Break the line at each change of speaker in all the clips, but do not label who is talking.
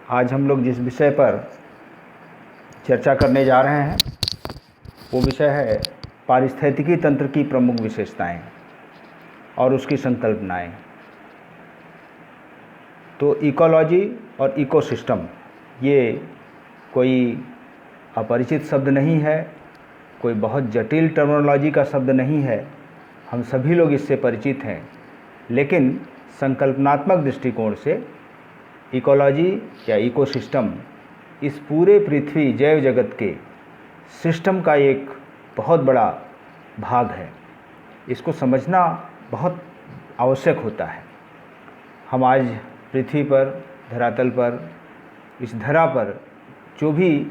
आज हम लोग जिस विषय पर चर्चा करने जा रहे हैं वो विषय है पारिस्थितिकी तंत्र की प्रमुख विशेषताएं और उसकी संकल्पनाएं। तो इकोलॉजी और इकोसिस्टम ये कोई अपरिचित शब्द नहीं है, कोई बहुत जटिल टर्मिनोलॉजी का शब्द नहीं है। हम सभी लोग इससे परिचित हैं, लेकिन संकल्पनात्मक दृष्टिकोण से इकोलॉजी या इकोसिस्टम इस पूरे पृथ्वी जैव जगत के सिस्टम का एक बहुत बड़ा भाग है। इसको समझना बहुत आवश्यक होता है। हम आज पृथ्वी पर, धरातल पर, इस धरा पर जो भी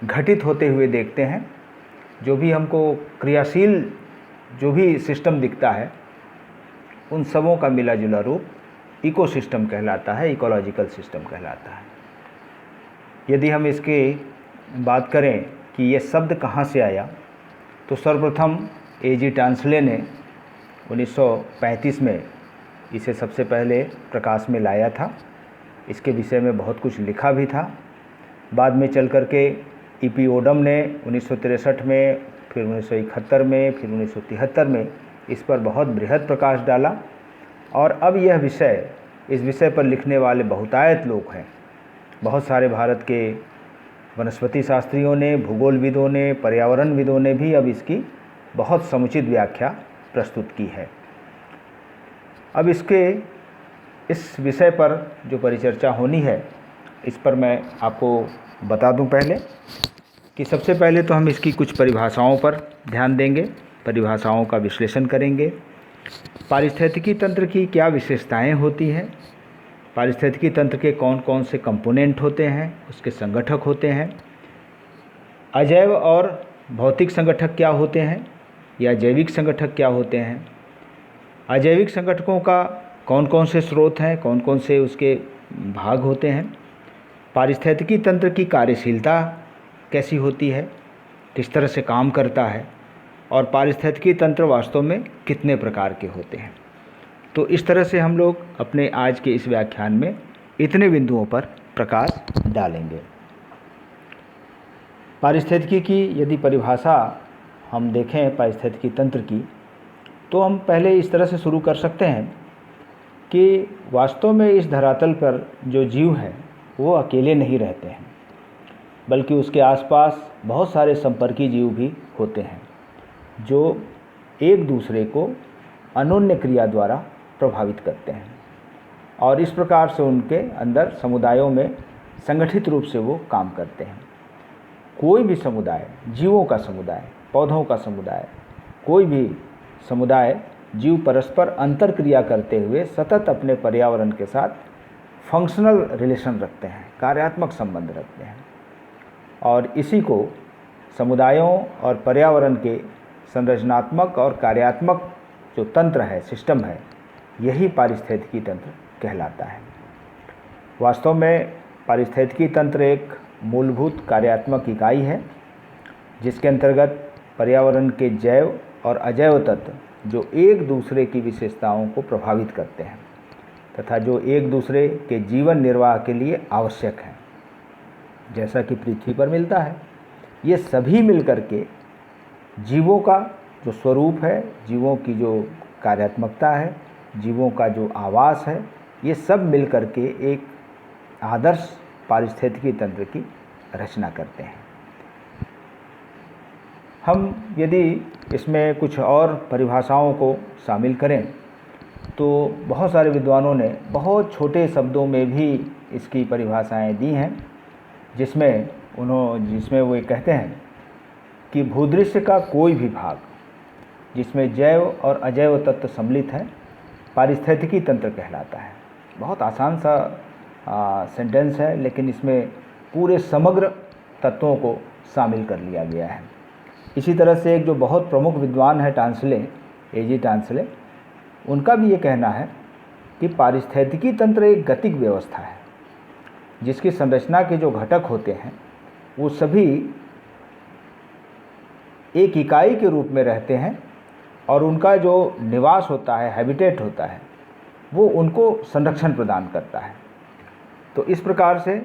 घटित होते हुए देखते हैं, जो भी हमको क्रियाशील जो भी सिस्टम दिखता है, उन सबों का मिला जुला रूप इकोसिस्टम कहलाता है, इकोलॉजिकल सिस्टम कहलाता है। यदि हम इसकी बात करें कि ये शब्द कहाँ से आया, तो सर्वप्रथम A.G. टांसले ने 1935 में इसे सबसे पहले प्रकाश में लाया था। इसके विषय में बहुत कुछ लिखा भी था। बाद में चल कर के E.P. ओडम ने 1963 में, फिर 1971 में, फिर 1973 में इस पर बहुत बृहद प्रकाश डाला। और अब यह इस विषय पर लिखने वाले बहुतायत लोग हैं। बहुत सारे भारत के वनस्पति शास्त्रियों ने, भूगोलविदों ने, पर्यावरणविदों ने भी अब इसकी बहुत समुचित व्याख्या प्रस्तुत की है। अब इस विषय पर जो परिचर्चा होनी है, इस पर मैं आपको बता दूं पहले कि सबसे पहले तो हम इसकी कुछ परिभाषाओं पर ध्यान देंगे, परिभाषाओं का विश्लेषण करेंगे। पारिस्थितिकी तंत्र की क्या विशेषताएं होती हैं, पारिस्थितिकी तंत्र के कौन कौन से कंपोनेंट होते हैं, उसके संगठक होते हैं, अजैव और भौतिक संगठक क्या होते हैं या जैविक संगठक क्या होते हैं, अजैविक संगठकों का कौन कौन से स्रोत हैं, कौन कौन से उसके भाग होते हैं, पारिस्थितिकी तंत्र की कार्यशीलता कैसी होती है, किस तरह से काम करता है, और पारिस्थितिकी तंत्र वास्तव में कितने प्रकार के होते हैं। तो इस तरह से हम लोग अपने आज के इस व्याख्यान में इतने बिंदुओं पर प्रकाश डालेंगे। पारिस्थितिकी की यदि परिभाषा हम देखें पारिस्थितिकी तंत्र की, तो हम पहले इस तरह से शुरू कर सकते हैं कि वास्तव में इस धरातल पर जो जीव है वो अकेले नहीं रहते हैं, बल्कि उसके आसपास बहुत सारे संपर्की जीव भी होते हैं जो एक दूसरे को अनोन्य क्रिया द्वारा प्रभावित करते हैं, और इस प्रकार से उनके अंदर समुदायों में संगठित रूप से वो काम करते हैं। कोई भी समुदाय, जीवों का समुदाय, पौधों का समुदाय, कोई भी समुदाय, जीव परस्पर अंतर क्रिया करते हुए सतत अपने पर्यावरण के साथ फंक्शनल रिलेशन रखते हैं, कार्यात्मक संबंध रखते हैं, और इसी को समुदायों और पर्यावरण के संरचनात्मक और कार्यात्मक जो तंत्र है, सिस्टम है, यही पारिस्थितिकी तंत्र कहलाता है। वास्तव में पारिस्थितिकी तंत्र एक मूलभूत कार्यात्मक इकाई है जिसके अंतर्गत पर्यावरण के जैव और अजैव तत्व जो एक दूसरे की विशेषताओं को प्रभावित करते हैं तथा जो एक दूसरे के जीवन निर्वाह के लिए आवश्यक हैं, जैसा कि पृथ्वी पर मिलता है, ये सभी मिलकर के जीवों का जो स्वरूप है, जीवों की जो कार्यात्मकता है, जीवों का जो आवास है, ये सब मिलकर के एक आदर्श पारिस्थितिकी तंत्र की रचना करते हैं। हम यदि इसमें कुछ और परिभाषाओं को शामिल करें तो बहुत सारे विद्वानों ने बहुत छोटे शब्दों में भी इसकी परिभाषाएं दी हैं, जिसमें वो कहते हैं कि भूदृश्य का कोई भी भाग जिसमें जैव और अजैव तत्व सम्मिलित हैं पारिस्थितिकी तंत्र कहलाता है। बहुत आसान सा सेंटेंस है, लेकिन इसमें पूरे समग्र तत्वों को शामिल कर लिया गया है। इसी तरह से एक जो बहुत प्रमुख विद्वान है टांसले, A.G. टांसले, उनका भी ये कहना है कि पारिस्थितिकी तंत्र एक गतिक व्यवस्था है जिसकी संरचना के जो घटक होते हैं वो सभी एक इकाई के रूप में रहते हैं, और उनका जो निवास होता है, हैबिटेट होता है, वो उनको संरक्षण प्रदान करता है। तो इस प्रकार से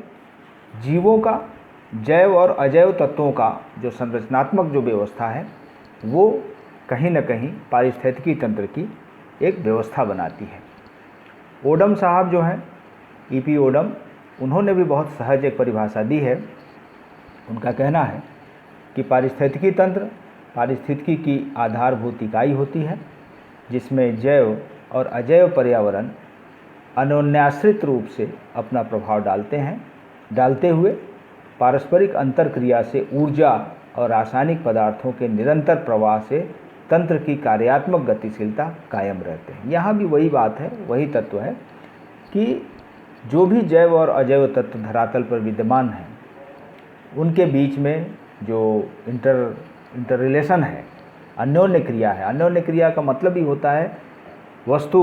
जीवों का जैव और अजैव तत्वों का जो संरचनात्मक जो व्यवस्था है वो कहीं न कहीं पारिस्थितिकी तंत्र की एक व्यवस्था बनाती है। ओडम साहब जो हैं, ईपी ओडम, उन्होंने भी बहुत सहज एक परिभाषा दी है। उनका कहना है कि पारिस्थितिकी तंत्र पारिस्थितिकी की आधारभूत इकाई होती है जिसमें जैव और अजैव पर्यावरण अन्योन्याश्रित रूप से अपना प्रभाव डालते हुए पारस्परिक अंतरक्रिया से ऊर्जा और रासायनिक पदार्थों के निरंतर प्रवाह से तंत्र की कार्यात्मक गतिशीलता कायम रहते हैं। यहाँ भी वही बात है, वही तत्व है कि जो भी जैव और अजैव तत्व धरातल पर विद्यमान हैं उनके बीच में जो इंटर रिलेशन है, अन्योन्य क्रिया है। अन्योन्य क्रिया का मतलब ही होता है वस्तु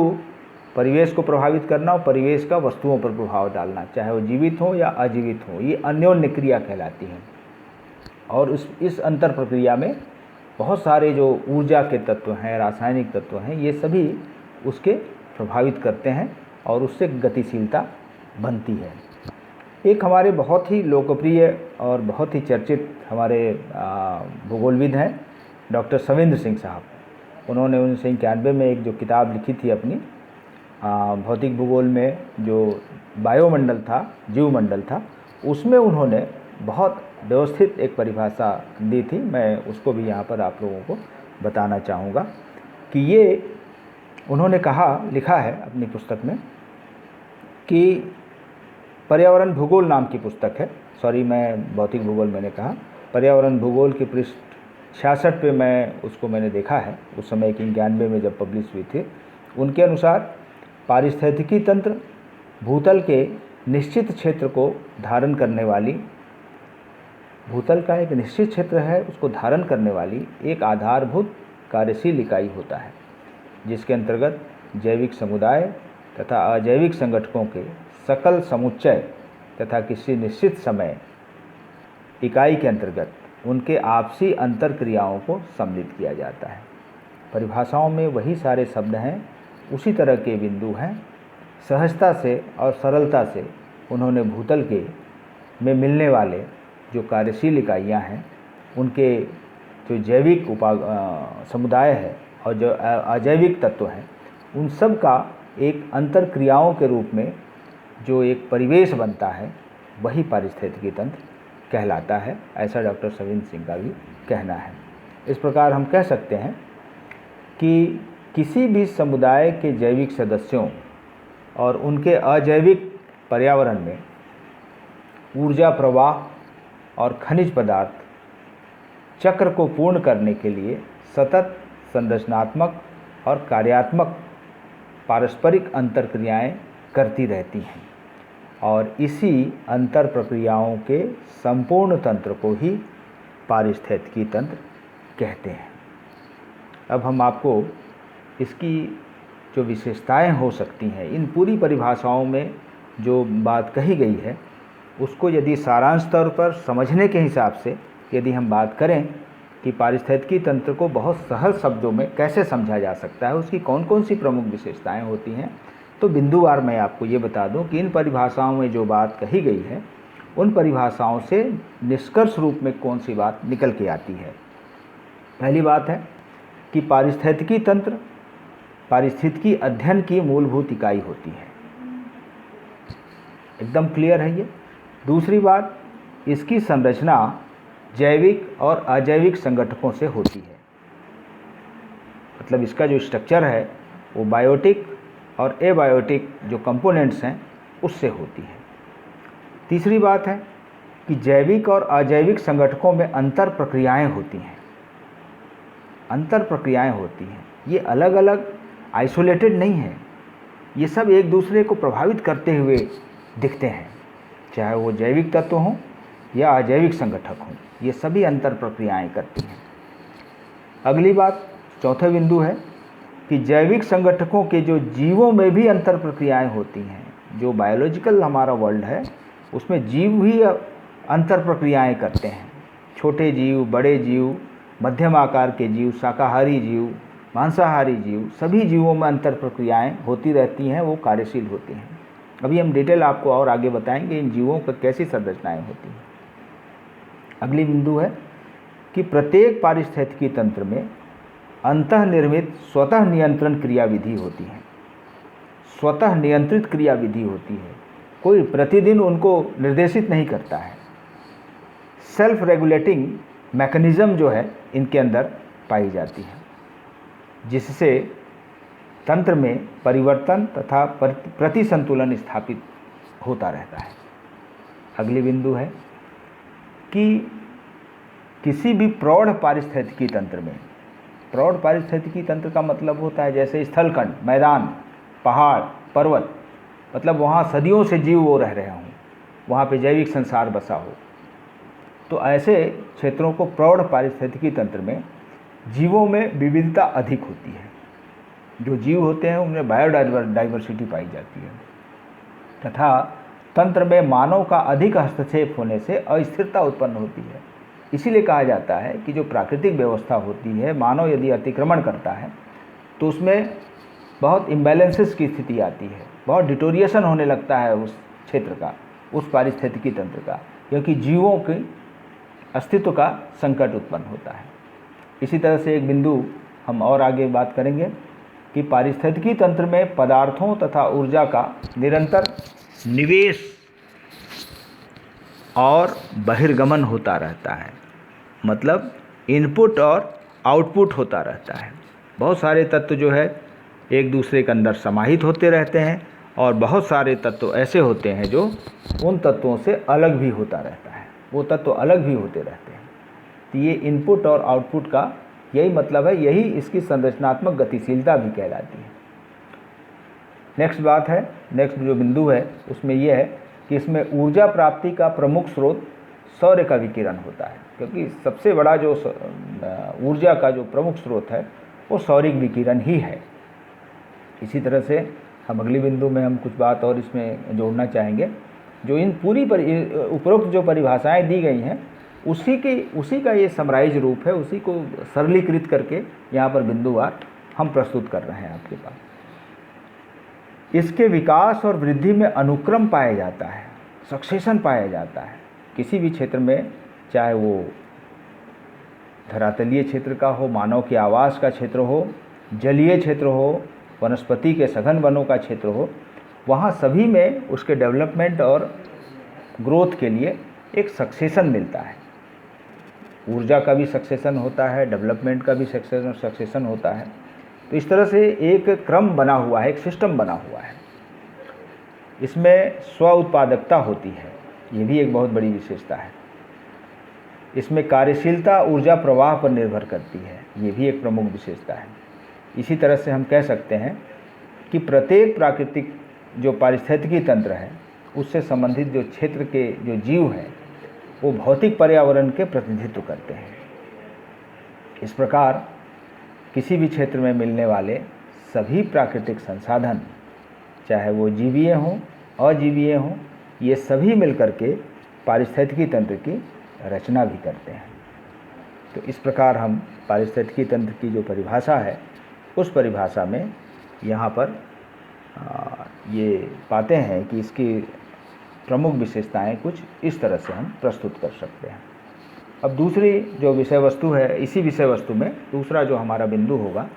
परिवेश को प्रभावित करना और परिवेश का वस्तुओं पर प्रभाव डालना, चाहे वो जीवित हो या अजीवित हो, ये अन्योन्य क्रिया कहलाती है। और इस अंतर प्रक्रिया में बहुत सारे जो ऊर्जा के तत्व हैं, रासायनिक तत्व हैं, ये सभी उसके प्रभावित करते हैं और उससे गतिशीलता बनती है। एक हमारे बहुत ही लोकप्रिय और बहुत ही चर्चित हमारे भूगोलविद हैं डॉक्टर सविंद्र सिंह साहब। उन्होंने 1991 में एक जो किताब लिखी थी अपनी भौतिक भूगोल में, जो वायुमंडल था, जीवमंडल था, उसमें उन्होंने बहुत व्यवस्थित एक परिभाषा दी थी। मैं उसको भी यहाँ पर आप लोगों को बताना चाहूँगा कि ये उन्होंने लिखा है अपनी पुस्तक में कि पर्यावरण भूगोल नाम की पुस्तक है। सॉरी, मैं भौतिक भूगोल मैंने कहा, पर्यावरण भूगोल के पृष्ठ 66 पे मैंने देखा है। उस समय 91 में जब पब्लिश हुई थी। उनके अनुसार पारिस्थितिकी तंत्र भूतल के निश्चित क्षेत्र को धारण करने वाली, भूतल का एक निश्चित क्षेत्र है उसको धारण करने वाली एक आधारभूत कार्यशील इकाई होता है जिसके अंतर्गत जैविक समुदाय तथा अजैविक संगठनों के सकल समुच्चय तथा किसी निश्चित समय इकाई के अंतर्गत उनके आपसी अंतरक्रियाओं को सम्मिलित किया जाता है। परिभाषाओं में वही सारे शब्द हैं, उसी तरह के बिंदु हैं। सहजता से और सरलता से उन्होंने भूतल में मिलने वाले जो कार्यशील इकाइयाँ हैं, उनके जो जैविक समुदाय है और जो अजैविक तत्व हैं, उन सब का एक अंतरक्रियाओं के रूप में जो एक परिवेश बनता है वही पारिस्थितिकी तंत्र कहलाता है। ऐसा डॉक्टर सविंद्र सिंह का भी कहना है। इस प्रकार हम कह सकते हैं कि किसी भी समुदाय के जैविक सदस्यों और उनके अजैविक पर्यावरण में ऊर्जा प्रवाह और खनिज पदार्थ चक्र को पूर्ण करने के लिए सतत संरचनात्मक और कार्यात्मक पारस्परिक अंतरक्रियाएं करती रहती हैं और इसी अंतर प्रक्रियाओं के संपूर्ण तंत्र को ही पारिस्थितिकी तंत्र कहते हैं। अब हम आपको इसकी जो विशेषताएं हो सकती हैं, इन पूरी परिभाषाओं में जो बात कही गई है उसको यदि सारांश तौर पर समझने के हिसाब से यदि हम बात करें कि पारिस्थितिकी तंत्र को बहुत सहज शब्दों में कैसे समझा जा सकता है, उसकी कौन कौन सी प्रमुख विशेषताएं होती हैं, तो बिंदुवार मैं आपको ये बता दूं कि इन परिभाषाओं में जो बात कही गई है उन परिभाषाओं से निष्कर्ष रूप में कौन सी बात निकल के आती है। पहली बात है कि पारिस्थितिकी तंत्र पारिस्थितिकी अध्ययन की मूलभूत इकाई होती है। एकदम क्लियर है ये। दूसरी बात, इसकी संरचना जैविक और अजैविक संगठकों से होती है, मतलब इसका जो स्ट्रक्चर है वो बायोटिक और एबायोटिक जो कंपोनेंट्स हैं उससे होती है। तीसरी बात है कि जैविक और अजैविक संगठकों में अंतर प्रक्रियाएं होती हैं। अंतर प्रक्रियाएं होती हैं, ये अलग अलग आइसोलेटेड नहीं है, ये सब एक दूसरे को प्रभावित करते हुए दिखते हैं, चाहे वो जैविक तत्व हों या अजैविक संगठक हों, ये सभी अंतर प्रक्रियाएं करती हैं। अगली बात, चौथा बिंदु है कि जैविक संगठकों के जो जीवों में भी अंतर प्रक्रियाएं होती हैं। जो बायोलॉजिकल हमारा वर्ल्ड है उसमें जीव भी अंतर प्रक्रियाएं करते हैं। छोटे जीव, बड़े जीव, मध्यम आकार के जीव, शाकाहारी जीव, मांसाहारी जीव, सभी जीवों में अंतर प्रक्रियाएं होती रहती हैं, वो कार्यशील होती हैं। अभी हम डिटेल आपको और आगे बताएंगे इन जीवों पर कैसी संरचनाएं होती हैं। अगली बिंदु है कि प्रत्येक पारिस्थितिकी तंत्र में अंतःनिर्मित स्वतः नियंत्रण क्रियाविधि होती है। स्वतः नियंत्रित क्रियाविधि होती है, कोई प्रतिदिन उनको निर्देशित नहीं करता है। सेल्फ रेगुलेटिंग मैकेनिज्म जो है इनके अंदर पाई जाती है, जिससे तंत्र में परिवर्तन तथा प्रतिसंतुलन स्थापित होता रहता है। अगली बिंदु है कि किसी भी प्रौढ़ पारिस्थितिकी तंत्र में, प्रौढ़ पारिस्थितिकी तंत्र का मतलब होता है जैसे स्थलखंड, मैदान, पहाड़, पर्वत, मतलब वहाँ सदियों से जीव वो रह रहे हों, वहाँ पे जैविक संसार बसा हो, तो ऐसे क्षेत्रों को प्रौढ़ पारिस्थितिकी तंत्र में जीवों में विविधता अधिक होती है। जो जीव होते हैं उनमें बायोडाइवर्सिटी पाई जाती है तथा तंत्र में मानव का अधिक हस्तक्षेप होने से अस्थिरता उत्पन्न होती है। इसीलिए कहा जाता है कि जो प्राकृतिक व्यवस्था होती है, मानव यदि अतिक्रमण करता है तो उसमें बहुत इम्बैलेंसेस की स्थिति आती है, बहुत डिटोरिएशन होने लगता है उस क्षेत्र का, उस पारिस्थितिकी तंत्र का, क्योंकि जीवों के अस्तित्व का संकट उत्पन्न होता है। इसी तरह से एक बिंदु हम और आगे बात करेंगे कि पारिस्थितिकी तंत्र में पदार्थों तथा ऊर्जा का निरंतर निवेश और बहिर्गमन होता रहता है, मतलब इनपुट और आउटपुट होता रहता है। बहुत सारे तत्व जो है एक दूसरे के अंदर समाहित होते रहते हैं और बहुत सारे तत्व ऐसे होते हैं जो उन तत्वों से अलग भी होता रहता है, वो तत्व अलग भी होते रहते हैं। तो ये इनपुट और आउटपुट का यही मतलब है, यही इसकी संरचनात्मक गतिशीलता भी कहलाती है। नेक्स्ट जो बिंदु है उसमें यह है कि इसमें ऊर्जा प्राप्ति का प्रमुख स्रोत सौर्य का विकिरण होता है, क्योंकि सबसे बड़ा जो ऊर्जा का जो प्रमुख स्रोत है वो सौरिक विकिरण ही है। इसी तरह से हम अगली बिंदु में हम कुछ बात और इसमें जोड़ना चाहेंगे। जो इन पूरी उपरोक्त जो परिभाषाएं दी गई हैं उसी का ये समराइज रूप है, उसी को सरलीकृत करके यहाँ पर बिंदुवार हम प्रस्तुत कर रहे हैं आपके पास। इसके विकास और वृद्धि में अनुक्रम पाया जाता है, सक्सेशन पाया जाता है। किसी भी क्षेत्र में, चाहे वो धरातलीय क्षेत्र का हो, मानव के आवास का क्षेत्र हो, जलीय क्षेत्र हो, वनस्पति के सघन वनों का क्षेत्र हो, वहाँ सभी में उसके डेवलपमेंट और ग्रोथ के लिए एक सक्सेशन मिलता है। ऊर्जा का भी सक्सेशन होता है, डेवलपमेंट का भी सक्सेशन होता है। तो इस तरह से एक क्रम बना हुआ है, एक सिस्टम बना हुआ है। इसमें स्व उत्पादकता होती है, ये भी एक बहुत बड़ी विशेषता है। इसमें कार्यशीलता ऊर्जा प्रवाह पर निर्भर करती है, ये भी एक प्रमुख विशेषता है। इसी तरह से हम कह सकते हैं कि प्रत्येक प्राकृतिक जो पारिस्थितिकी तंत्र है उससे संबंधित जो क्षेत्र के जो जीव हैं वो भौतिक पर्यावरण के प्रतिनिधित्व करते हैं। इस प्रकार किसी भी क्षेत्र में मिलने वाले सभी प्राकृतिक संसाधन, चाहे वो जीवीय हों अजीवीय हों, ये सभी मिलकर के पारिस्थितिकी तंत्र की रचना भी करते हैं। तो इस प्रकार हम पारिस्थितिकी तंत्र की जो परिभाषा है उस परिभाषा में यहाँ पर ये पाते हैं कि इसकी प्रमुख विशेषताएं कुछ इस तरह से हम प्रस्तुत कर सकते हैं। अब दूसरी जो विषय वस्तु है, इसी विषय वस्तु में दूसरा जो हमारा बिंदु होगा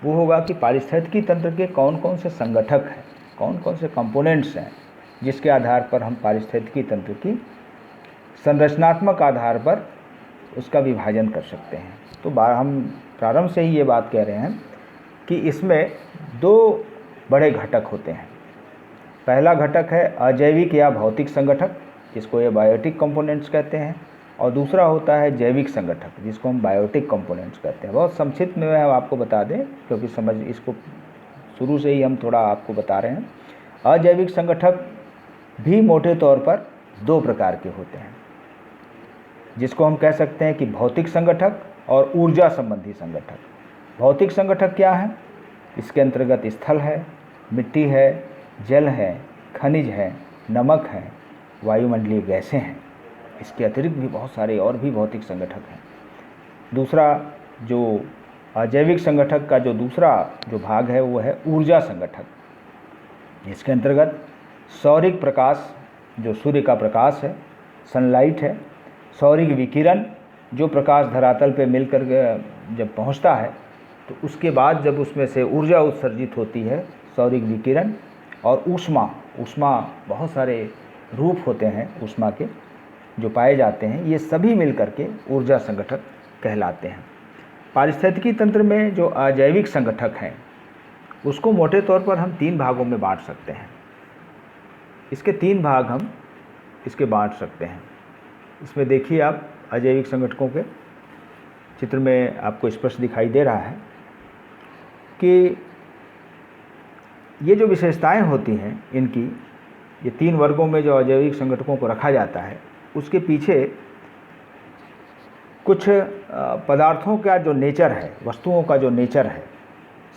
वो होगा कि पारिस्थितिकी तंत्र के कौन कौन से संगठक हैं, कौन कौन से कंपोनेंट्स हैं जिसके आधार पर हम पारिस्थितिकी तंत्र की संरचनात्मक आधार पर उसका विभाजन कर सकते हैं। तो हम प्रारंभ से ही ये बात कह रहे हैं कि इसमें दो बड़े घटक होते हैं। पहला घटक है अजैविक या भौतिक संगठक, जिसको ये बायोटिक कंपोनेंट्स कहते हैं, और दूसरा होता है जैविक संगठक, जिसको हम बायोटिक कंपोनेंट्स कहते हैं। बहुत संक्षिप्त में हम आपको बता दें, क्योंकि समझ इसको शुरू से ही हम थोड़ा आपको बता रहे हैं। अजैविक संगठक भी मोटे तौर पर दो प्रकार के होते हैं, जिसको हम कह सकते हैं कि भौतिक संगठक और ऊर्जा संबंधी संगठक। भौतिक संगठक क्या है? इसके अंतर्गत स्थल है, मिट्टी है, जल है, खनिज है, नमक है, वायुमंडलीय गैसें हैं। इसके अतिरिक्त भी बहुत सारे और भी भौतिक संगठक हैं। दूसरा जो अजैविक संगठक का जो दूसरा जो भाग है वो है ऊर्जा संगठक, जिसके अंतर्गत सौरिक प्रकाश जो सूर्य का प्रकाश है, सनलाइट है, सौरिक विकिरण जो प्रकाश धरातल पे मिलकर जब पहुंचता है तो उसके बाद जब उसमें से ऊर्जा उत्सर्जित होती है, सौरिक विकिरण और ऊष्मा, बहुत सारे रूप होते हैं ऊष्मा के जो पाए जाते हैं, ये सभी मिलकर के ऊर्जा संगठक कहलाते हैं। पारिस्थितिकी तंत्र में जो अजैविक संगठक हैं उसको मोटे तौर पर हम 3 भागों में बांट सकते हैं। इसके 3 भाग हम इसके बांट सकते हैं। इसमें देखिए आप अजैविक संगठकों के चित्र में आपको स्पष्ट दिखाई दे रहा है कि ये जो विशेषताएं होती हैं इनकी, ये 3 वर्गों में जो अजैविक संगठकों को रखा जाता है उसके पीछे कुछ पदार्थों का जो नेचर है, वस्तुओं का जो नेचर है,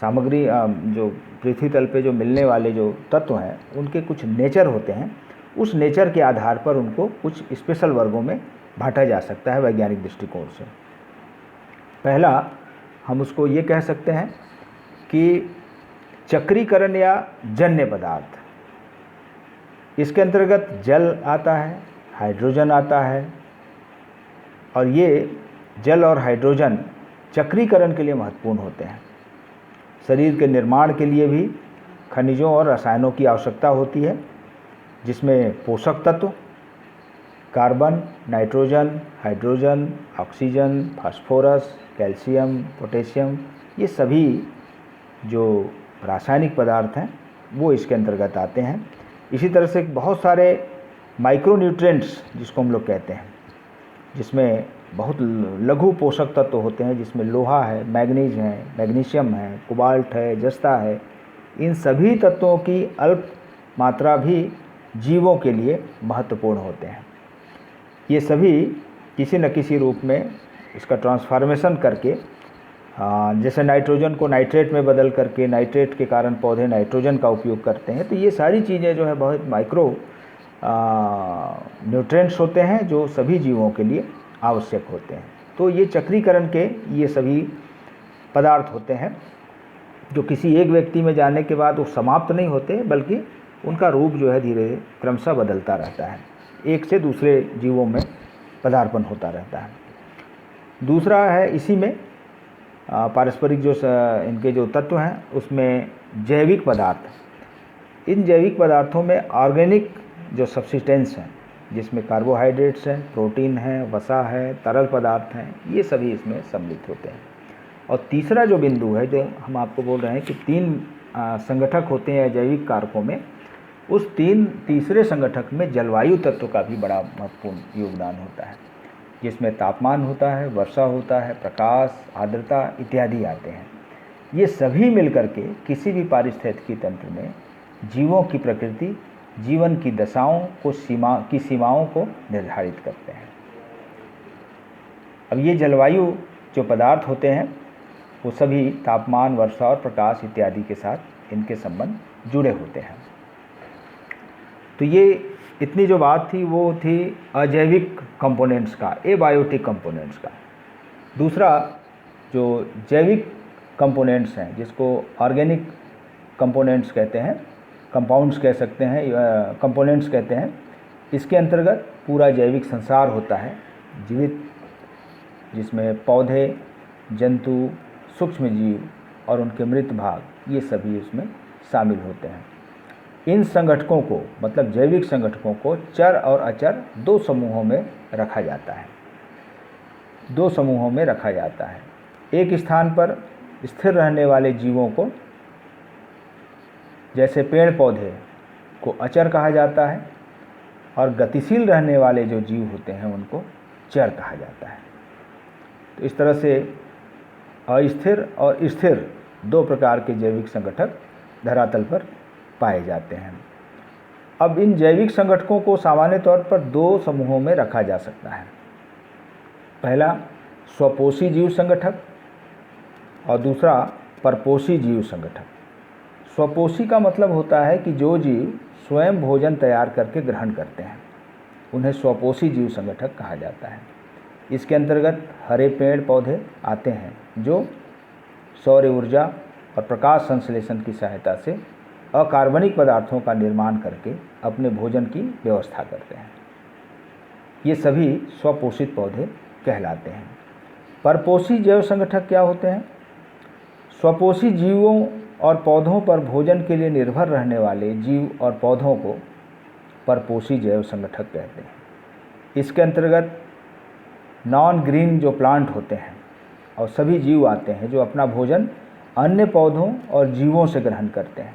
सामग्री जो पृथ्वी तल पे जो मिलने वाले जो तत्व हैं उनके कुछ नेचर होते हैं। उस नेचर के आधार पर उनको कुछ स्पेशल वर्गों में बांटा जा सकता है वैज्ञानिक दृष्टिकोण से। पहला हम उसको ये कह सकते हैं कि चक्रीकरण या जन्य पदार्थ। इसके अंतर्गत जल आता है, हाइड्रोजन आता है, और ये जल और हाइड्रोजन चक्रीकरण के लिए महत्वपूर्ण होते हैं। शरीर के निर्माण के लिए भी खनिजों और रसायनों की आवश्यकता होती है, जिसमें पोषक तत्व carbon, nitrogen, hydrogen, oxygen, phosphorus, calcium, potassium, ये सभी जो रासायनिक पदार्थ हैं वो इसके अंतर्गत आते हैं। इसी तरह से बहुत सारे माइक्रोन्यूट्रिएंट्स जिसको हम लोग कहते हैं, जिसमें बहुत लघु पोषक तत्व होते हैं, जिसमें लोहा है, मैग्नीज है, मैग्नीशियम है, कोबाल्ट है, जस्ता है, इन सभी तत्वों की अल्प मात्रा भी जीवों के लिए महत्वपूर्ण होते हैं। ये सभी किसी न किसी रूप में इसका ट्रांसफॉर्मेशन करके, जैसे नाइट्रोजन को नाइट्रेट में बदल करके, नाइट्रेट के कारण पौधे नाइट्रोजन का उपयोग करते हैं, तो ये सारी चीज़ें जो है बहुत माइक्रो न्यूट्रिएंट्स होते हैं जो सभी जीवों के लिए आवश्यक होते हैं। तो ये चक्रीकरण के ये सभी पदार्थ होते हैं जो किसी एक व्यक्ति में जाने के बाद वो समाप्त नहीं होते, बल्कि उनका रूप जो है धीरे क्रमशः बदलता रहता है, एक से दूसरे जीवों में पदार्पण होता रहता है। दूसरा है इसी में पारस्परिक जो इनके जो तत्व हैं उसमें जैविक पदार्थ। इन जैविक पदार्थों में ऑर्गेनिक जो सब्सिस्टेंस हैं, जिसमें कार्बोहाइड्रेट्स हैं, प्रोटीन है, वसा है, तरल पदार्थ हैं, ये सभी इसमें सम्मिलित होते हैं। और तीसरा जो बिंदु है जो हम आपको बोल रहे हैं कि 3 संगठक होते हैं जैविक कारकों में, उस तीसरे संगठक में जलवायु तत्व का भी बड़ा महत्वपूर्ण योगदान होता है, जिसमें तापमान होता है, वर्षा होता है, प्रकाश, आर्द्रता इत्यादि आते हैं। ये सभी मिलकर के किसी भी पारिस्थितिकी तंत्र में जीवों की प्रकृति, जीवन की दशाओं को सीमाओं को निर्धारित करते हैं। अब ये जलवायु जो पदार्थ होते हैं वो सभी तापमान, वर्षा और प्रकाश इत्यादि के साथ इनके संबंध जुड़े होते हैं। तो ये इतनी जो बात थी वो थी अजैविक कंपोनेंट्स का, एबायोटिक कंपोनेंट्स का। दूसरा जो जैविक कंपोनेंट्स हैं, जिसको ऑर्गेनिक कंपोनेंट्स कहते हैं, कंपाउंड्स कह सकते हैं, कंपोनेंट्स कहते हैं, इसके अंतर्गत पूरा जैविक संसार होता है जीवित, जिसमें पौधे, जंतु, सूक्ष्म जीव और उनके मृत भाग ये सभी उसमें शामिल होते हैं। इन संगठकों को, मतलब जैविक संगठकों को चर और अचर 2 समूहों में रखा जाता है। 2 समूहों में रखा जाता है। एक स्थान पर स्थिर रहने वाले जीवों को, जैसे पेड़ पौधे को अचर कहा जाता है, और गतिशील रहने वाले जो जीव होते हैं उनको चर कहा जाता है। तो इस तरह से अस्थिर और स्थिर 2 प्रकार के जैविक संगठक धरातल पर पाए जाते हैं। अब इन जैविक संगठकों को सामान्य तौर पर 2 समूहों में रखा जा सकता है। पहला स्वपोषी जीव संगठक और दूसरा परपोषी जीव संगठक। स्वपोषी का मतलब होता है कि जो जीव स्वयं भोजन तैयार करके ग्रहण करते हैं, उन्हें स्वपोषी जीव संगठक कहा जाता है। इसके अंतर्गत हरे पेड़ पौधे आते हैं जो सौर ऊर्जा और प्रकाश संश्लेषण की सहायता से अकार्बनिक पदार्थों का निर्माण करके अपने भोजन की व्यवस्था करते हैं। ये सभी स्वपोषित पौधे कहलाते हैं। परपोषी जैव संगठक क्या होते हैं? स्वपोषी जीवों और पौधों पर भोजन के लिए निर्भर रहने वाले जीव और पौधों को परपोषी जैव संगठक कहते हैं। इसके अंतर्गत नॉन ग्रीन जो प्लांट होते हैं और सभी जीव आते हैं जो अपना भोजन अन्य पौधों और जीवों से ग्रहण करते हैं।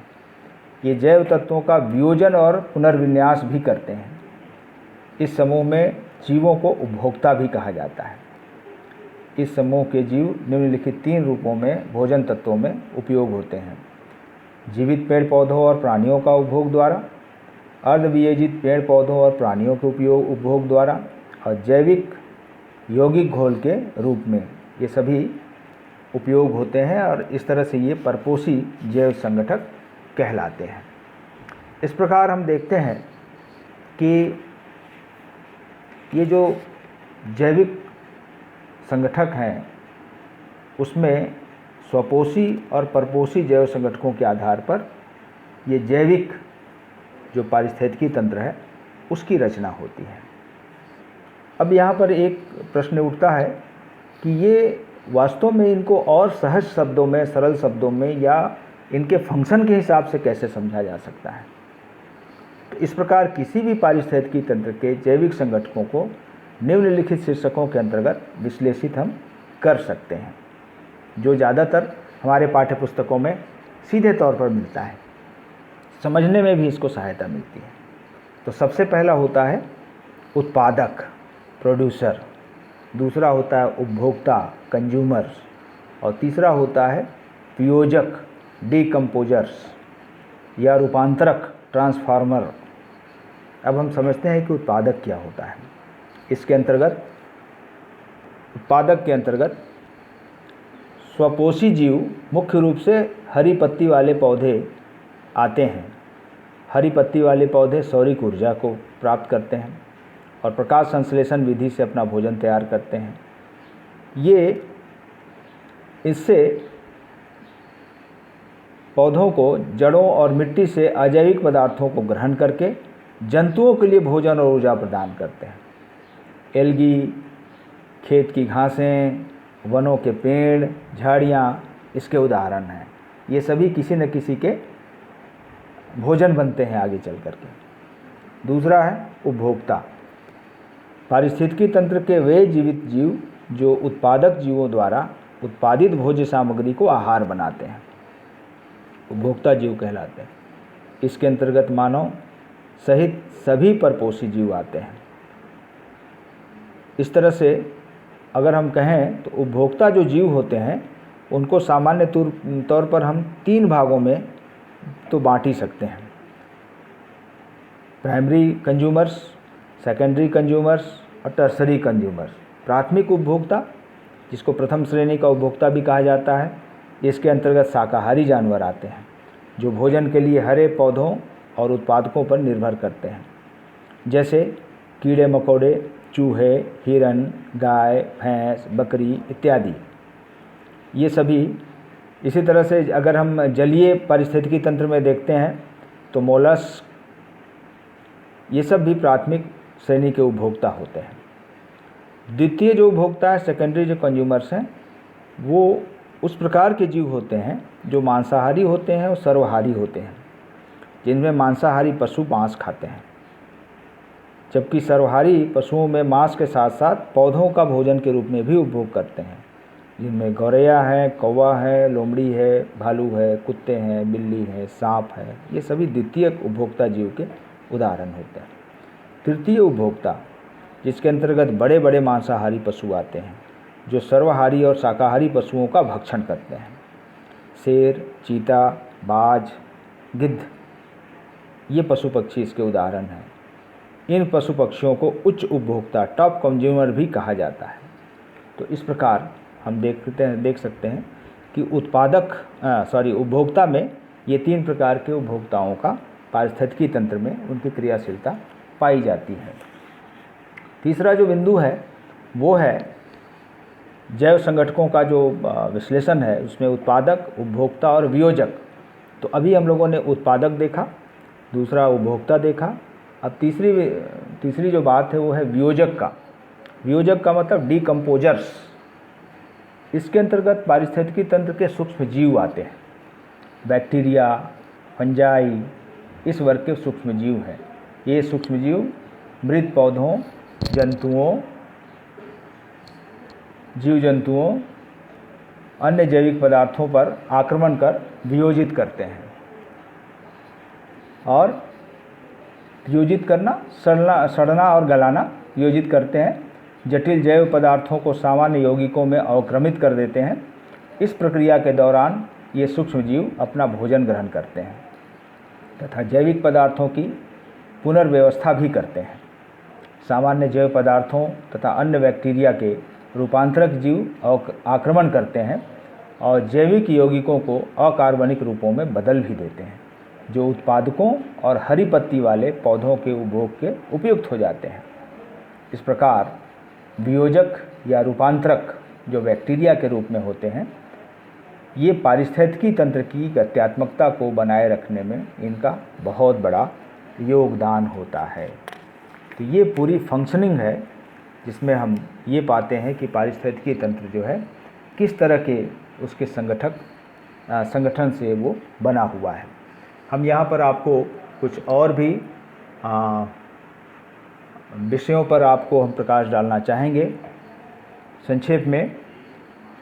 ये जैव तत्वों का वियोजन और पुनर्विन्यास भी करते हैं। इस समूह में जीवों को उपभोक्ता भी कहा जाता है। इस समूह के जीव निम्नलिखित 3 रूपों में भोजन तत्वों में उपयोग होते हैं: जीवित पेड़ पौधों और प्राणियों का उपभोग द्वारा, अर्धवियोजित पेड़ पौधों और प्राणियों के उपभोग द्वारा, और जैविक यौगिक घोल के रूप में। ये सभी उपयोग होते हैं और इस तरह से ये परपोषी जैव संगठक कहलाते हैं। इस प्रकार हम देखते हैं कि ये जो जैविक संगठक हैं उसमें स्वपोषी और परपोषी जैव संगठकों के आधार पर ये जैविक जो पारिस्थितिकी तंत्र है उसकी रचना होती है। अब यहाँ पर एक प्रश्न उठता है कि ये वास्तव में इनको और सहज शब्दों में, सरल शब्दों में या इनके फंक्शन के हिसाब से कैसे समझा जा सकता है? तो इस प्रकार किसी भी पारिस्थितिकी तंत्र के जैविक संगठकों को निम्नलिखित शीर्षकों के अंतर्गत विश्लेषित हम कर सकते हैं, जो ज़्यादातर हमारे पाठ्य पुस्तकों में सीधे तौर पर मिलता है। समझने में भी इसको सहायता मिलती है। तो सबसे पहला होता है उत्पादक, प्रोड्यूसर। दूसरा होता है उपभोक्ता, कंज्यूमर्स। और तीसरा होता है वियोजक, डिकम्पोजर्स, या रूपांतरक, ट्रांसफार्मर। अब हम समझते हैं कि उत्पादक क्या होता है। इसके अंतर्गत, उत्पादक के अंतर्गत स्वपोषी जीव मुख्य रूप से हरी पत्ती वाले पौधे आते हैं। हरी पत्ती वाले पौधे सौरिक ऊर्जा को प्राप्त करते हैं और प्रकाश संश्लेषण विधि से अपना भोजन तैयार करते हैं। ये इससे पौधों को जड़ों और मिट्टी से अजैविक पदार्थों को ग्रहण करके जंतुओं के लिए भोजन और ऊर्जा प्रदान करते हैं। एल्गी, खेत की घासें, वनों के पेड़, झाड़ियाँ इसके उदाहरण हैं। ये सभी किसी न किसी के भोजन बनते हैं आगे चल कर के। दूसरा है उपभोक्ता। पारिस्थितिकी तंत्र के वे जीवित जीव जो उत्पादक जीवों द्वारा उत्पादित भोज्य सामग्री को आहार बनाते हैं, उपभोक्ता जीव कहलाते हैं। इसके अंतर्गत मानव सहित सभी परपोषी जीव आते हैं। इस तरह से अगर हम कहें तो उपभोक्ता जो जीव होते हैं उनको सामान्य तौर पर हम 3 भागों में तो बांट ही सकते हैं: प्राइमरी कंज्यूमर्स, सेकेंडरी कंज्यूमर्स और टर्सरी कंज्यूमर्स। प्राथमिक उपभोक्ता, जिसको प्रथम श्रेणी का उपभोक्ता भी कहा जाता है, इसके अंतर्गत शाकाहारी जानवर आते हैं जो भोजन के लिए हरे पौधों और उत्पादकों पर निर्भर करते हैं, जैसे कीड़े मकोड़े, चूहे, हिरन, गाय, भैंस, बकरी इत्यादि। ये सभी। इसी तरह से अगर हम जलीय पारिस्थितिकी तंत्र में देखते हैं तो मोलस्क, ये सब भी प्राथमिक श्रेणी के उपभोक्ता होते हैं। द्वितीय जो उपभोक्ता है, सेकेंडरी जो कंज्यूमर्स हैं, वो उस प्रकार के जीव होते हैं जो मांसाहारी होते हैं और सर्वहारी होते हैं, जिनमें मांसाहारी पशु मांस खाते हैं, जबकि सर्वहारी पशुओं में मांस के साथ साथ पौधों का भोजन के रूप में भी उपभोग करते हैं, जिनमें गौरैया है, कौवा है, लोमड़ी है, भालू है, कुत्ते हैं, बिल्ली है, सांप है। ये सभी द्वितीय उपभोक्ता जीव के उदाहरण होते हैं। तृतीय उपभोक्ता, जिसके अंतर्गत बड़े बड़े मांसाहारी पशु आते हैं जो सर्वहारी और शाकाहारी पशुओं का भक्षण करते हैं। शेर, चीता, बाज, गिद्ध, ये पशु पक्षी इसके उदाहरण हैं। इन पशु पक्षियों को उच्च उपभोक्ता, टॉप कंज्यूमर भी कहा जाता है। तो इस प्रकार हम देख सकते हैं कि उपभोक्ता में ये 3 प्रकार के उपभोक्ताओं का पारिस्थितिकी तंत्र में उनकी क्रियाशीलता पाई जाती है। तीसरा जो बिंदु है वो है जैव संगठकों का जो विश्लेषण है, उसमें उत्पादक, उपभोक्ता और वियोजक, तो अभी हम लोगों ने उत्पादक देखा, दूसरा उपभोक्ता देखा। अब तीसरी जो बात है वो है वियोजक का। वियोजक का मतलब डीकम्पोजर्स। इसके अंतर्गत पारिस्थितिकी तंत्र के सूक्ष्म जीव आते हैं। बैक्टीरिया, फंजाई इस वर्ग के सूक्ष्म जीव हैं। ये सूक्ष्म जीव मृत पौधों, जंतुओं, जीव जंतुओं, अन्य जैविक पदार्थों पर आक्रमण कर वियोजित करते हैं। और वियोजित करना, सड़ना और गलाना, वियोजित करते हैं। जटिल जैव पदार्थों को सामान्य यौगिकों में अवक्रमित कर देते हैं। इस प्रक्रिया के दौरान ये सूक्ष्म जीव अपना भोजन ग्रहण करते हैं तथा जैविक पदार्थों की पुनर्व्यवस्था भी करते हैं। सामान्य जैव पदार्थों तथा अन्य बैक्टीरिया के रूपांतरक जीव आक्रमण करते हैं और जैविक यौगिकों को अकार्बनिक रूपों में बदल भी देते हैं, जो उत्पादकों और हरी पत्ती वाले पौधों के उपभोग के उपयुक्त हो जाते हैं। इस प्रकार वियोजक या रूपांतरक जो बैक्टीरिया के रूप में होते हैं, ये पारिस्थितिकी तंत्र की गत्यात्मकता को बनाए रखने में इनका बहुत बड़ा योगदान होता है। तो ये पूरी फंक्शनिंग है जिसमें हम ये पाते हैं कि पारिस्थितिकी तंत्र जो है किस तरह के उसके संगठन से वो बना हुआ है। हम यहाँ पर आपको कुछ और भी विषयों पर आपको हम प्रकाश डालना चाहेंगे संक्षेप में,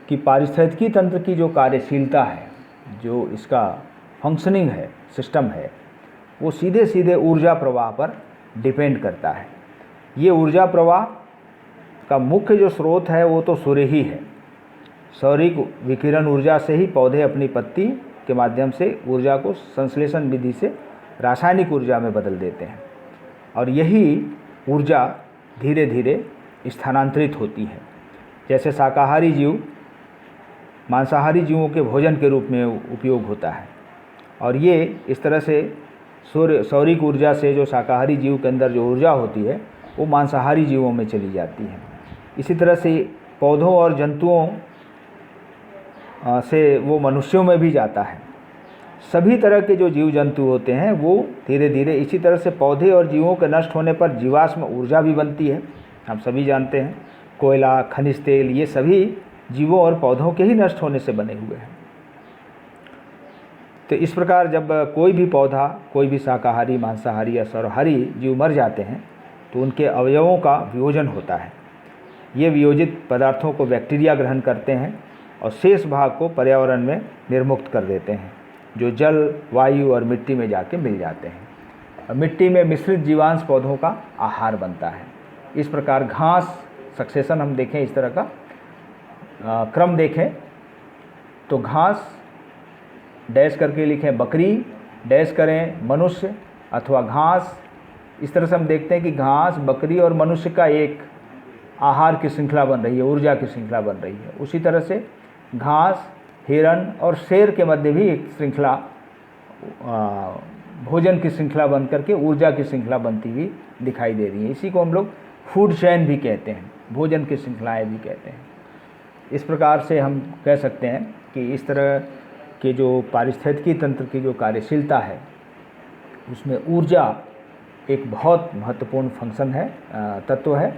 कि पारिस्थितिकी तंत्र की जो कार्यशीलता है, जो इसका फंक्शनिंग है, सिस्टम है, वो सीधे सीधे ऊर्जा प्रवाह पर डिपेंड करता है। ये ऊर्जा प्रवाह का मुख्य जो स्रोत है वो तो सूर्य ही है। सौरिक विकिरण ऊर्जा से ही पौधे अपनी पत्ती के माध्यम से ऊर्जा को संश्लेषण विधि से रासायनिक ऊर्जा में बदल देते हैं और यही ऊर्जा धीरे धीरे स्थानांतरित होती है। जैसे शाकाहारी जीव मांसाहारी जीवों के भोजन के रूप में उपयोग होता है और ये इस तरह से सौरिक ऊर्जा से जो शाकाहारी जीव के अंदर जो ऊर्जा होती है वो मांसाहारी जीवों में चली जाती है। इसी तरह से पौधों और जंतुओं से वो मनुष्यों में भी जाता है। सभी तरह के जो जीव जंतु होते हैं वो धीरे धीरे इसी तरह से पौधे और जीवों के नष्ट होने पर जीवाश्म ऊर्जा भी बनती है। हम सभी जानते हैं कोयला, खनिज तेल, ये सभी जीवों और पौधों के ही नष्ट होने से बने हुए हैं। तो इस प्रकार जब कोई भी पौधा, कोई भी शाकाहारी, मांसाहारी या सर्वहारी जीव मर जाते हैं तो उनके अवयवों का वियोजन होता है। ये वियोजित पदार्थों को बैक्टीरिया ग्रहण करते हैं और शेष भाग को पर्यावरण में निर्मुक्त कर देते हैं, जो जल, वायु और मिट्टी में जाके मिल जाते हैं और मिट्टी में मिश्रित जीवांश पौधों का आहार बनता है। इस प्रकार घास सक्सेशन हम देखें, इस तरह का क्रम देखें तो घास डैश करके लिखें बकरी, डैश करें मनुष्य, अथवा घास। इस तरह से हम देखते हैं कि घास, बकरी और मनुष्य का एक आहार की श्रृंखला बन रही है, ऊर्जा की श्रृंखला बन रही है। उसी तरह से घास, हिरण और शेर के मध्य भी एक श्रृंखला, भोजन की श्रृंखला बन करके ऊर्जा की श्रृंखला बनती हुई दिखाई दे रही है। इसी को हम लोग फूड चेन भी कहते हैं, भोजन की श्रृंखलाएँ भी कहते हैं। इस प्रकार से हम कह सकते हैं कि इस तरह के जो पारिस्थितिकी तंत्र की जो कार्यशीलता है उसमें ऊर्जा एक बहुत महत्वपूर्ण फंक्शन है, तत्व है,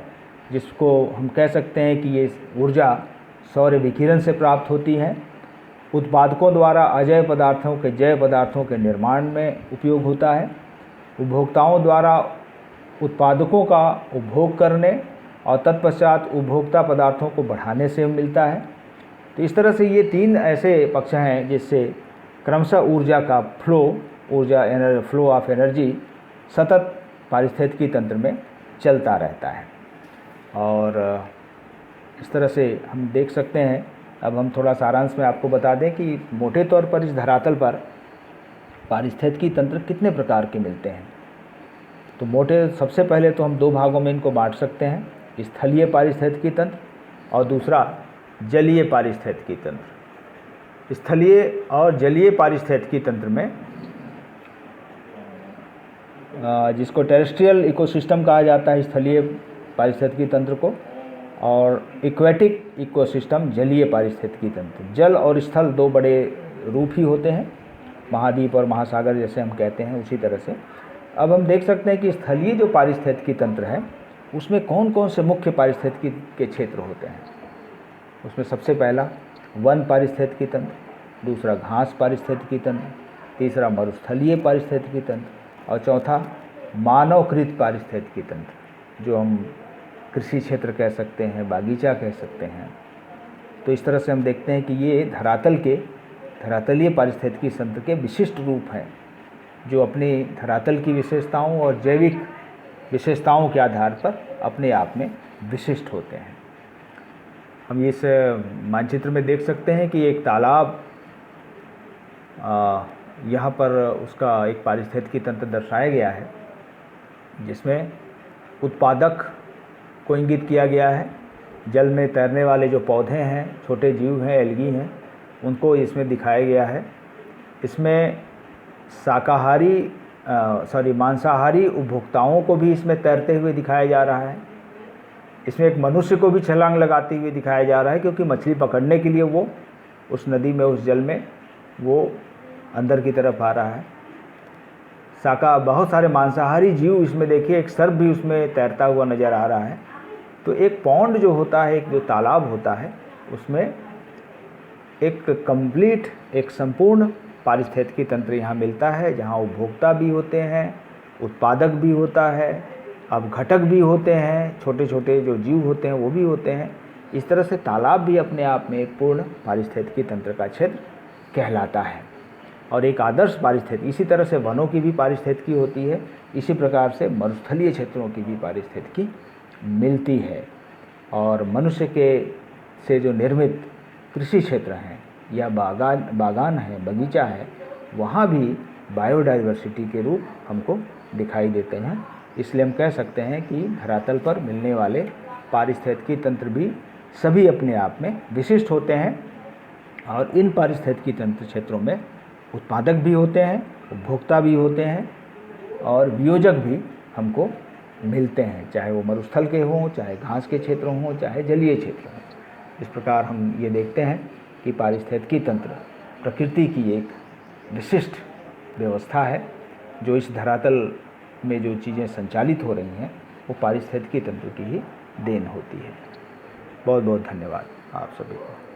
जिसको हम कह सकते हैं कि ये ऊर्जा सौर विकिरण से प्राप्त होती है। उत्पादकों द्वारा अजैव पदार्थों के जैव पदार्थों के निर्माण में उपयोग होता है। उपभोक्ताओं द्वारा उत्पादकों का उपभोग करने और तत्पश्चात उपभोक्ता पदार्थों को बढ़ाने से मिलता है। तो इस तरह से ये तीन ऐसे पक्ष हैं जिससे क्रमशः ऊर्जा का फ्लो ऑफ एनर्जी सतत पारिस्थितिकी तंत्र में चलता रहता है। और इस तरह से हम देख सकते हैं। अब हम थोड़ा सारांश में आपको बता दें कि मोटे तौर पर इस धरातल पर पारिस्थितिकी तंत्र कितने प्रकार के मिलते हैं। तो सबसे पहले तो हम दो भागों में इनको बांट सकते हैं, स्थलीय पारिस्थितिकी तंत्र और दूसरा जलीय पारिस्थितिकी तंत्र। स्थलीय और जलीय पारिस्थितिकी तंत्र में जिसको टेरेस्ट्रियल इकोसिस्टम कहा जाता है, स्थलीय पारिस्थितिकी तंत्र को, और एक्वेटिक इकोसिस्टम जलीय पारिस्थितिकी तंत्र। जल और स्थल दो बड़े रूप ही होते हैं। महाद्वीप और महासागर जैसे हम कहते हैं, उसी तरह से अब हम देख सकते हैं कि स्थलीय जो पारिस्थितिकी तंत्र है उसमें कौन कौन से मुख्य पारिस्थितिकी के क्षेत्र होते हैं। उसमें सबसे पहला वन पारिस्थितिकी तंत्र, दूसरा घास पारिस्थितिकी तंत्र, तीसरा मरुस्थलीय पारिस्थितिकी तंत्र और चौथा मानवकृत पारिस्थितिकी तंत्र, जो हम कृषि क्षेत्र कह सकते हैं, बागीचा कह सकते हैं। तो इस तरह से हम देखते हैं कि ये धरातलीय पारिस्थितिकी तंत्र के विशिष्ट रूप हैं, जो अपनी धरातल की विशेषताओं और जैविक विशेषताओं के आधार पर अपने आप में विशिष्ट होते हैं। हम इस मानचित्र में देख सकते हैं कि एक तालाब, यहाँ पर उसका एक पारिस्थितिकी तंत्र दर्शाया गया है, जिसमें उत्पादक को इंगित किया गया है। जल में तैरने वाले जो पौधे हैं, छोटे जीव हैं, एल्गी हैं, उनको इसमें दिखाया गया है। इसमें मांसाहारी उपभोक्ताओं को भी इसमें तैरते हुए दिखाया जा रहा है। इसमें एक मनुष्य को भी छलांग लगाते हुए दिखाया जा रहा है, क्योंकि मछली पकड़ने के लिए वो उस नदी में, उस जल में वो अंदर की तरफ आ रहा है। बहुत सारे मांसाहारी जीव इसमें देखिए, एक सर्प भी उसमें तैरता हुआ नज़र आ रहा है। तो एक पॉन्ड जो होता है, एक जो तालाब होता है, उसमें एक संपूर्ण पारिस्थितिकी तंत्र यहाँ मिलता है, जहाँ उपभोक्ता भी होते हैं, उत्पादक भी होता है, अपघटक भी होते हैं, छोटे छोटे जो जीव होते हैं वो भी होते हैं। इस तरह से तालाब भी अपने आप में एक पूर्ण पारिस्थितिकी तंत्र का क्षेत्र कहलाता है और एक आदर्श पारिस्थितिकी। इसी तरह से वनों की भी पारिस्थितिकी होती है, इसी प्रकार से मरुस्थलीय क्षेत्रों की भी पारिस्थितिकी मिलती है। और मनुष्य से जो निर्मित कृषि क्षेत्र हैं या बागान है, बगीचा है, वहाँ भी बायोडाइवर्सिटी के रूप हमको दिखाई देते हैं। इसलिए हम कह सकते हैं कि धरातल पर मिलने वाले पारिस्थितिकी तंत्र भी सभी अपने आप में विशिष्ट होते हैं और इन पारिस्थितिकी तंत्र क्षेत्रों में उत्पादक भी होते हैं, उपभोक्ता भी होते हैं और वियोजक भी हमको मिलते हैं, चाहे वो मरुस्थल के हों, चाहे घास के क्षेत्र हों, चाहे जलीय क्षेत्र हों। इस प्रकार हम ये देखते हैं कि पारिस्थितिकी तंत्र प्रकृति की एक विशिष्ट व्यवस्था है, जो इस धरातल में जो चीज़ें संचालित हो रही हैं वो पारिस्थितिकी तंत्र की ही देन होती है। बहुत बहुत धन्यवाद आप सभी को।